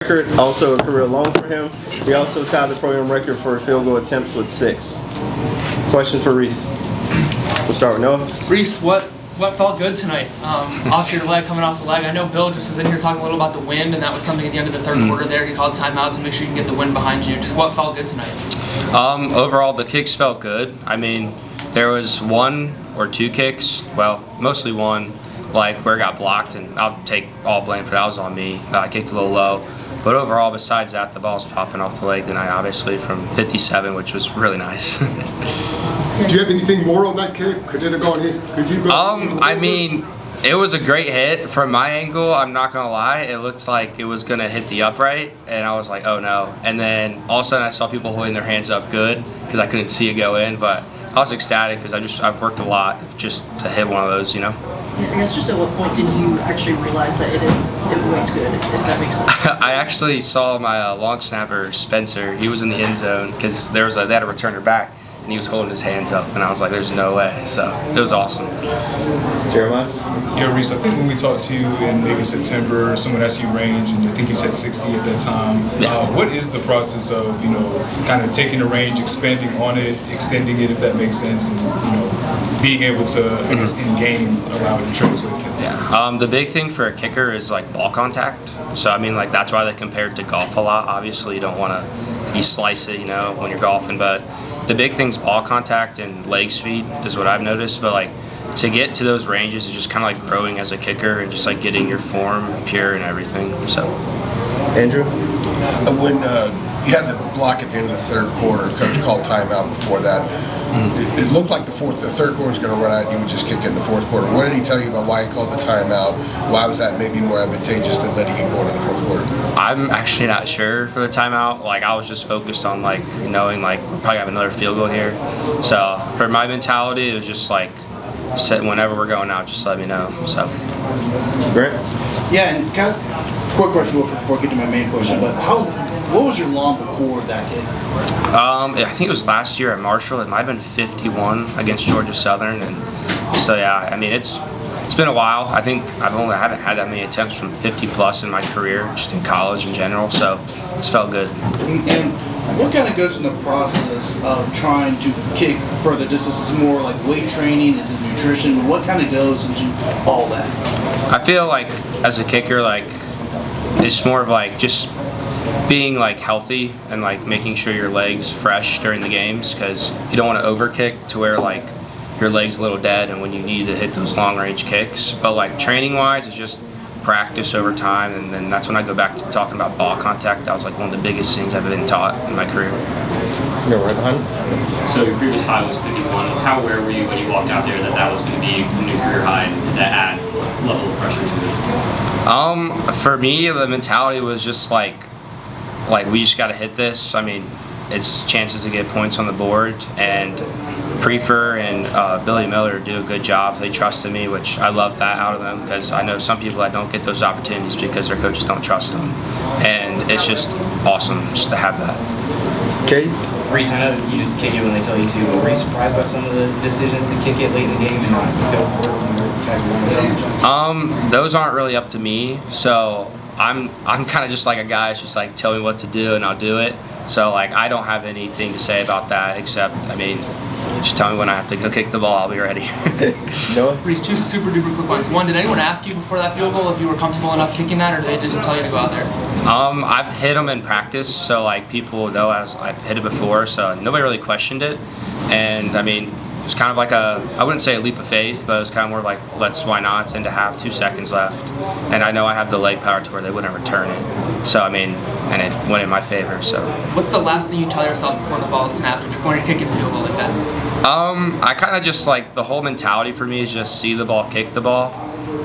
Record, also a career long for him. He also tied the program record for field goal attempts with 6. Question for Rece. We'll start with Noah. Rece, what felt good tonight? Off your leg, coming off the leg. I know Bill just was in here talking a little about the wind, and that was something at the end of the third quarter there. He called timeout to make sure you can get the wind behind you. Just what felt good tonight? Overall, the kicks felt good. I mean, there was 1 or 2 kicks, well, mostly 1, like where it got blocked, and I'll take all blame for that. Was on me. I kicked a little low. But overall, besides that, the ball's popping off the leg tonight, obviously, from 57, which was really nice. Did you have anything more on that kick? Could it have gone in? Could you go? I mean, it was a great hit. From my angle, I'm not going to lie, it looked like it was going to hit the upright, and I was like, oh no. And then all of a sudden, I saw people holding their hands up good because I couldn't see it go in, but I was ecstatic because I've worked a lot just to hit one of those, you know? I guess just at what point did you actually realize that it was good, if that makes sense? I actually saw my long snapper, Spencer. He was in the end zone because they had a returner back, and he was holding his hands up, and I was like, there's no way. So it was awesome. Jeremiah? Yeah, Rece, I think when we talked to you in maybe September, someone asked you range, and I think you said 60 at that time. Yeah. What is the process of, kind of taking the range, expanding on it, extending it, if that makes sense, and, being able to, I guess, in game, allow it to translate? Yeah. The big thing for a kicker is like ball contact. So I mean, like that's why they compare it to golf a lot. Obviously, you don't want to slice it, when you're golfing, but the big thing's ball contact and leg speed is what I've noticed. But like to get to those ranges is just kind of like growing as a kicker and just like getting your form pure and everything. So, Andrew? When you had the block at the end of the third quarter, coach called timeout before that. It looked like the third quarter was going to run out and you would just kick it in the fourth quarter. What did he tell you about why he called the timeout? Why was that maybe more advantageous than letting it go into the fourth quarter? I'm actually not sure for the timeout. Like I was just focused on like knowing like we'll probably have another field goal here. So for my mentality, it was just like whenever we're going out, just let me know. So. Grant? Yeah, and kind of quick question before I get to my main question, but what was your long before that kick? I think it was last year at Marshall. It might have been 51 against Georgia Southern, and so yeah. I mean, it's been a while. I think I haven't had that many attempts from 50 plus in my career, just in college in general. So it's felt good. And what kind of goes in the process of trying to kick further distances? More like weight training? Is it nutrition? What kind of goes into all that? I feel like as a kicker, like it's more of like just being like healthy and like making sure your legs fresh during the games, because you don't want to overkick to where like your legs a little dead and when you need to hit those long range kicks. But like training wise, it's just practice over time, and then that's when I go back to talking about ball contact. That was like one of the biggest things I've been taught in my career. Go right behind. So your previous high was 51. How aware were you when you walked out there that was going to be a new career high? Did that add a level of pressure to it? For me, the mentality was just like we just got to hit this. I mean, it's chances to get points on the board, and Prefer and Billy Miller do a good job. They trusted me, which I love that out of them, because I know some people that don't get those opportunities because their coaches don't trust them, and it's just awesome just to have that. Okay. Rece, I know you just kick it when they tell you to, but were you surprised by some of the decisions to kick it late in the game and not go for it when you guys were winning so much? Those aren't really up to me, so I'm kind of just like a guy that's just like, tell me what to do and I'll do it. So like I don't have anything to say about that, except I mean, just tell me when I have to go kick the ball, I'll be ready. Noah? Rece, 2 super duper quick ones. One, did anyone ask you before that field goal if you were comfortable enough kicking that, or did they just tell you to go out there? I've hit them in practice, so like people know I've hit it before, so nobody really questioned it. And I mean, it was kind of like I wouldn't say a leap of faith, but it was kind of more like, why not? It's into half, 2 seconds left. And I know I have the leg power to where they wouldn't return it. So I mean, and it went in my favor, so. What's the last thing you tell yourself before the ball is snapped if you're going to kick a field goal like that? I kind of just like, the whole mentality for me is just see the ball, kick the ball.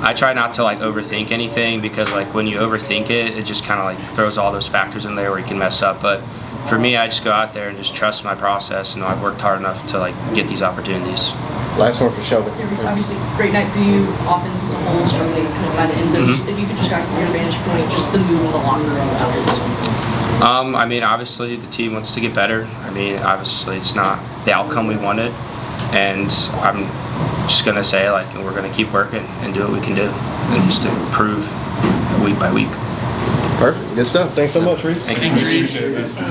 I try not to like overthink anything, because like when you overthink it, it just kind of like throws all those factors in there where you can mess up. But for me, I just go out there and just trust my process, and I've worked hard enough to like get these opportunities. Last one for Sheldon. Obviously, great night for you. Offense as a whole, struggling kind of by the end zone. Just, if you could just kind of from your vantage point, just the mood of the locker room after this one. I mean, obviously the team wants to get better. I mean, obviously it's not the outcome we wanted, and I'm just gonna say like we're gonna keep working and do what we can do, and just improve week by week. Perfect. Good stuff. Thanks so much, Reese. Thank you. Thanks, Reese.